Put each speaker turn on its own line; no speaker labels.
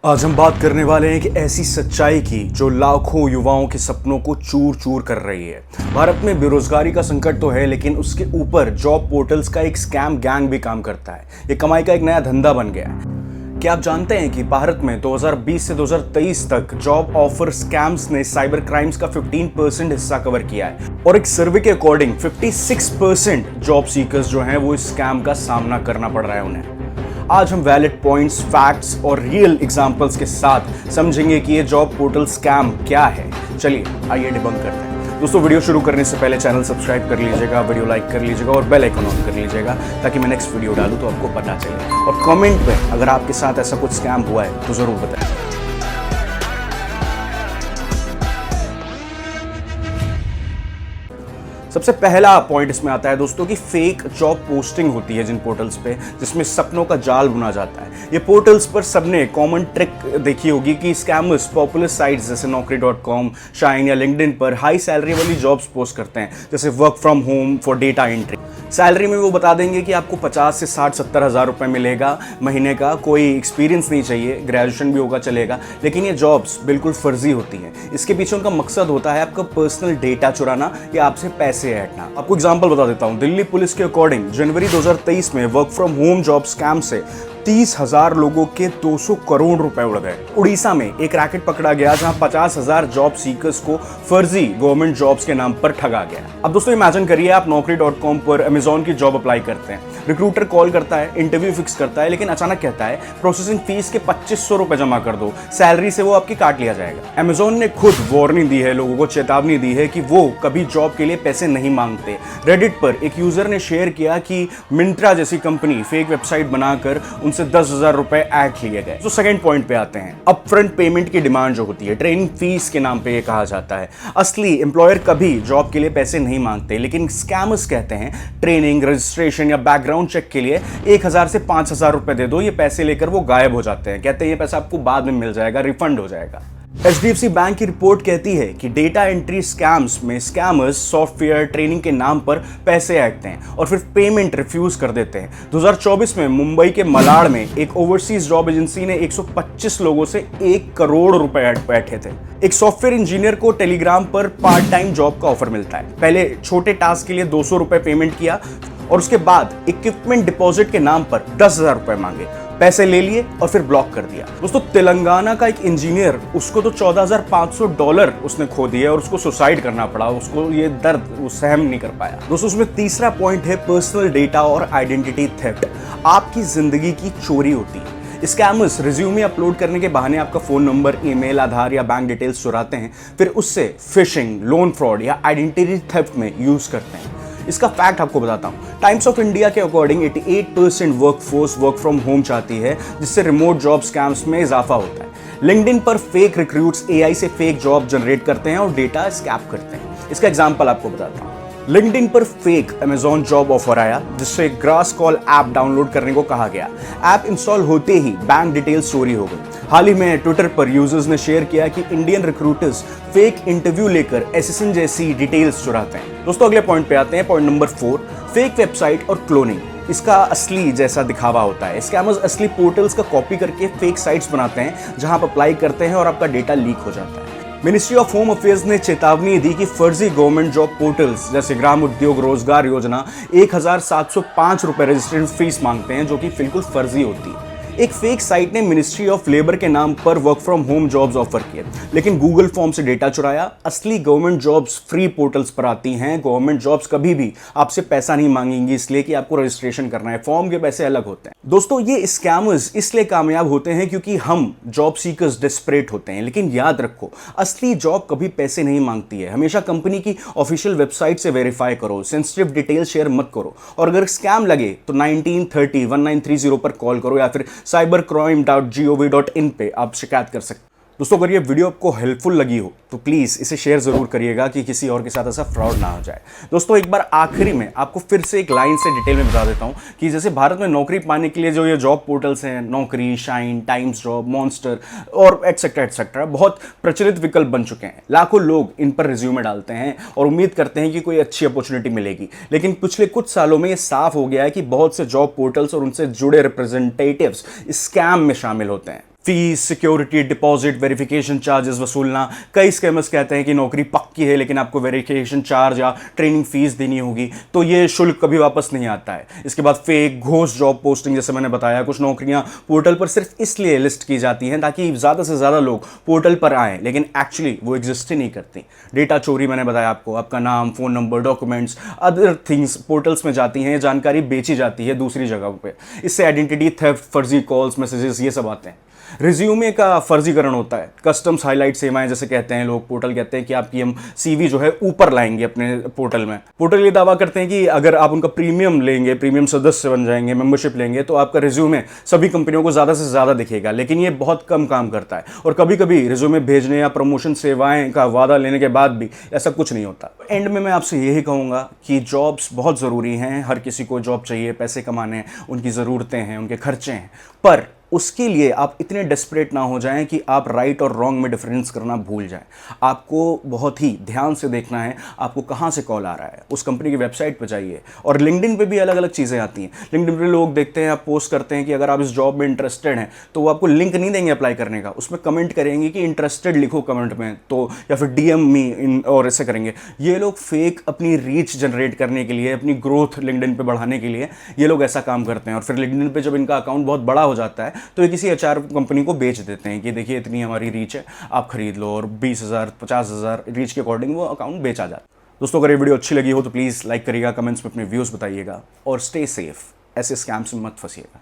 आज हम बात करने वाले हैं एक ऐसी सच्चाई की जो लाखों युवाओं के सपनों को चूर चूर कर रही है। भारत में बेरोजगारी का संकट तो है, लेकिन उसके ऊपर जॉब पोर्टल्स का एक स्कैम गैंग भी काम करता है। ये कमाई का एक नया धंधा बन गया है। क्या आप जानते हैं कि भारत में 2020 से 2023 तक जॉब ऑफर स्कैम्स ने साइबर क्राइम्स का 15% हिस्सा कवर किया है, और एक सर्वे के अकॉर्डिंग 56% जॉब सीकर्स जो हैं वो इस स्कैम का सामना करना पड़ रहा है उन्हें। आज हम वैलिड पॉइंट्स, फैक्ट्स और रियल एग्जांपल्स के साथ समझेंगे कि ये जॉब पोर्टल स्कैम क्या है। चलिए आइए डिबंक करते हैं। दोस्तों, वीडियो शुरू करने से पहले चैनल सब्सक्राइब कर लीजिएगा, वीडियो लाइक कर लीजिएगा और बेल आइकन ऑन कर लीजिएगा ताकि मैं नेक्स्ट वीडियो डालूं तो आपको पता चले। और कमेंट में अगर आपके साथ ऐसा कुछ स्कैम हुआ है तो जरूर बताएं। सबसे पहला पॉइंट इसमें आता है दोस्तों कि फेक जॉब पोस्टिंग होती है जिन पोर्टल्स पे, जिसमें सपनों का जाल बुना जाता है। ये पोर्टल्स पर सबने कॉमन ट्रिक देखी होगी कि स्कैमर्स पॉपुलर साइट्स जैसे naukri.com, शाइन या लिंक्डइन पर हाई सैलरी वाली जॉब्स पोस्ट करते हैं, जैसे work from home for data entry. Salary में वो बता देंगे कि आपको 50 से 60-70 हज़ार रुपये मिलेगा महीने का, कोई एक्सपीरियंस नहीं चाहिए, ग्रेजुएशन भी होगा चलेगा। लेकिन ये जॉब्स बिल्कुल फर्जी होती हैं। इसके पीछे उनका मकसद होता है आपका पर्सनल डेटा चुराना या आपसे पैसे ऐंठना। आपको एग्जांपल बता देता हूं। दिल्ली पुलिस के अकॉर्डिंग जनवरी 2023 में work from home job scam से 30,000 लोगों के 200 करोड़ रुपए उड़ गए। उड़ीसा में एक रैकेट पकड़ा गया जहां 50,000 जॉब सीकर्स को फर्जी गवर्नमेंट जॉब्स के नाम पर ठगा गया। अब दोस्तों इमेजिन करिए आप naukri.com पर अमेजॉन की जॉब अप्लाई करते हैं। रिक्रूटर कॉल करता है, इंटरव्यू फिक्स करता है, लेकिन अचानक कहता है प्रोसेसिंग फीस के 2500 रुपए जमा कर दो, सैलरी से वो आपकी काट लिया जाएगा। अमेजॉन ने खुद वार्निंग दी है, लोगों को चेतावनी दी है कि वो कभी जॉब के लिए पैसे नहीं मांगते। रेडिट पर एक यूजर ने शेयर किया कि मिंत्रा जैसी कंपनी फेक वेबसाइट बनाकर उनसे 10,000 रुपए ऐड लिए गए। तो सेकंड पॉइंट पे आते हैं। अपफ्रंट पेमेंट की डिमांड जो होती है, ट्रेनिंग फीस के नाम पे ये कहा जाता है। असली एम्प्लॉयर कभी जॉब के लिए पैसे नहीं मांगते, लेकिन स्कैमर्स कहते हैं ट्रेनिंग, रजिस्ट्रेशन या बैकग्राउंड चेक के लिए 1,000 से 5,000 रुपए दे दो। ये पैसे लेकर वो गायब हो जाते हैं, कहते हैं ये पैसा आपको बाद में मिल जाएगा, रिफंड हो जाएगा। HDFC बैंक की रिपोर्ट कहती है कि डेटा एंट्री स्कैम्स में स्कैमर्स सॉफ्टवेयर ट्रेनिंग के नाम पर पैसे ऐंठते हैं और फिर पेमेंट रिफ्यूज कर देते हैं। 2024 में मुंबई के मलाड में एक ओवरसीज जॉब एजेंसी ने 125 लोगों से 1 करोड़ रुपए ऐंठे थे। एक सॉफ्टवेयर इंजीनियर को टेलीग्राम पर पार्ट टाइम जॉब का ऑफर मिलता है। पहले छोटे टास्क के लिए 200 रुपए पेमेंट किया और उसके बाद इक्विपमेंट डिपॉजिट के नाम पर 10,000 रुपए मांगे, पैसे ले लिए और फिर ब्लॉक कर दिया। दोस्तों तेलंगाना का एक इंजीनियर, उसको तो $14,500 उसने खो दिए और उसको सुसाइड करना पड़ा। उसको ये दर्द वो सहन नहीं कर पाया। दोस्तों उसमें तीसरा पॉइंट है पर्सनल डेटा और आइडेंटिटी थेफ्ट। आपकी जिंदगी की चोरी होती है। स्कैमर्स रिज्यूमे अपलोड करने के बहाने आपका फोन नंबर, ईमेल, आधार या बैंक डिटेल्स चुराते हैं, फिर उससे फिशिंग, लोन फ्रॉड या आइडेंटिटी थेफ्ट में यूज करते हैं। इसका फैक्ट आपको बताता हूं। टाइम्स ऑफ इंडिया के according 88% workforce work from home चाहती है, जिससे रिमोट जॉब स्कैम्स में इजाफा होता है। लिंक्डइन पर फेक रिक्रूट्स AI से फेक जॉब जनरेट करते हैं और डेटा स्कैप करते हैं। इसका एग्जांपल आपको बताता हूं। लिंक्डइन पर फेक अमेजॉन जॉब ऑफर आया, जिससे ग्रास कॉल ऐप डाउनलोड करने को कहा गया। ऐप इंस्टॉल होते ही बैंक डिटेल्स चोरी हो गई। हाल ही में ट्विटर पर यूजर्स ने शेयर किया कि इंडियन रिक्रूटर्स फेक इंटरव्यू लेकर एसएसएन जैसी डिटेल्स चुराते हैं। दोस्तों अगले पॉइंट पे आते हैं, पॉइंट नंबर 4, फेक वेबसाइट और क्लोनिंग। इसका असली जैसा दिखावा होता है। स्कैमर्स असली पोर्टल्स का कॉपी करके फेक साइट्स बनाते हैं जहां आप अप्लाई करते हैं और आपका डेटा लीक हो जाता है। मिनिस्ट्री ऑफ होम अफेयर्स ने चेतावनी दी कि फर्जी गवर्नमेंट जॉब पोर्टल्स जैसे ग्राम उद्योग रोजगार योजना 1,705 रुपए रजिस्ट्रेशन फीस मांगते हैं, जो कि बिल्कुल फर्जी होती है। एक फेक साइट ने मिनिस्ट्री ऑफ लेबर के नाम पर work from home jobs offer किए, लेकिन गूगल फॉर्म से डेटा चुराया। असली गवर्नमेंट जॉब्स फ्री पोर्टल्स पर आती हैं। गवर्नमेंट जॉब्स कभी भी आपसे पैसा नहीं मांगेंगी, इसलिए कि आपको रजिस्ट्रेशन करना है, फॉर्म के पैसे अलग होते हैं। दोस्तों ये स्कैमर्स इसलिए कामयाब होते हैं क्योंकि हम जॉब सीकर्स डेस्परेट होते हैं। लेकिन याद रखो, असली जॉब कभी पैसे नहीं मांगती है। हमेशा कंपनी की ऑफिशियल वेबसाइट से वेरीफाई करो, सेंसिटिव डिटेल शेयर मत करो, और अगर स्कैम लगे तो 1930 पर कॉल करो या फिर cybercrime.gov.in पे आप शिकायत कर सकते हैं। दोस्तों अगर ये वीडियो आपको हेल्पफुल लगी हो तो प्लीज़ इसे शेयर ज़रूर करिएगा कि किसी और के साथ ऐसा फ्रॉड ना हो जाए। दोस्तों एक बार आखिरी में आपको फिर से एक लाइन से डिटेल में बता देता हूँ कि जैसे भारत में नौकरी पाने के लिए जो ये जॉब पोर्टल्स हैं, नौकरी, शाइन, टाइम्स जॉब, मॉन्स्टर और एटसेट्रा बहुत प्रचलित विकल्प बन चुके हैं। लाखों लोग इन पर रिज्यूमे डालते हैं और उम्मीद करते हैं कि कोई अच्छी अपॉर्चुनिटी मिलेगी। लेकिन पिछले कुछ सालों में ये साफ हो गया है कि बहुत से जॉब पोर्टल्स और उनसे जुड़े रिप्रेजेंटेटिव्स स्कैम में शामिल होते हैं। Fees, security deposit, verification charges वसूलना। कई स्कैमर्स कहते हैं कि नौकरी पक्की है लेकिन आपको वेरिफिकेशन चार्ज या ट्रेनिंग फीस देनी होगी, तो ये शुल्क कभी वापस नहीं आता है। इसके बाद फेक घोस्ट जॉब पोस्टिंग, जैसे मैंने बताया, कुछ नौकरियां पोर्टल पर सिर्फ इसलिए लिस्ट की जाती हैं ताकि ज़्यादा से ज़्यादा लोग पोर्टल पर आएँ, लेकिन एक्चुअली वो एग्जिस्ट ही नहीं करती। डेटा चोरी, मैंने बताया आपको, आपका नाम, phone number, documents, other things portals में जाती हैं, जानकारी बेची जाती है दूसरी जगहों पे। इससे आइडेंटिटी थेफ्ट, फर्जी कॉल्स, मैसेजेस, ये सब आते हैं। रिज्यूमे का फर्जीकरण होता है। कस्टम्स हाईलाइट सेवाएं, जैसे कहते हैं लोग, पोर्टल कहते हैं कि आपकी हम सीवी जो है ऊपर लाएंगे अपने पोर्टल में। पोर्टल ये दावा करते हैं कि अगर आप उनका प्रीमियम लेंगे, प्रीमियम सदस्य बन जाएंगे, मेंबरशिप लेंगे, तो आपका रिज्यूमे सभी कंपनियों को ज़्यादा से ज़्यादा दिखेगा, लेकिन ये बहुत कम काम करता है। और कभी कभी रिज्यूमे भेजने या प्रमोशन सेवाएं का वादा लेने के बाद भी ऐसा कुछ नहीं होता। एंड में मैं आपसे यही कहूँगा कि जॉब्स बहुत ज़रूरी हैं, हर किसी को जॉब चाहिए, पैसे कमाने हैं, उनकी ज़रूरतें हैं, उनके खर्चे हैं, पर उसके लिए आप इतने डेस्परेट ना हो जाएं कि आप राइट और रॉन्ग में डिफरेंस करना भूल जाएं। आपको बहुत ही ध्यान से देखना है आपको कहां से कॉल आ रहा है। उस कंपनी की वेबसाइट पर जाइए, और लिंक्डइन पे भी अलग अलग चीज़ें आती हैं। लिंक्डइन पे लोग देखते हैं, आप पोस्ट करते हैं कि अगर आप इस जॉब में इंटरेस्टेड हैं, तो वो आपको लिंक नहीं देंगे अप्लाई करने का, उसमें कमेंट करेंगे कि इंटरेस्टेड लिखो कमेंट में, तो या फिर DM मी, और ऐसे करेंगे। ये लोग फेक अपनी रीच जनरेट करने के लिए, अपनी ग्रोथ लिंक्डइन पे बढ़ाने के लिए ये लोग ऐसा काम करते हैं। और फिर लिंक्डइन पे जब इनका अकाउंट बहुत बड़ा हो जाता है तो ये किसी HR कंपनी को बेच देते हैं कि देखिए इतनी हमारी रीच है, आप खरीद लो, और 20,000 50,000 रीच के अकॉर्डिंग वो अकाउंट बेचा जाता है। दोस्तों, अगर ये वीडियो अच्छी लगी हो तो प्लीज़ लाइक करिएगा, कमेंट्स में अपने व्यूज़ बताइएगा, और स्टे सेफ, ऐसे स्कैम्स में मत फंसिएगा।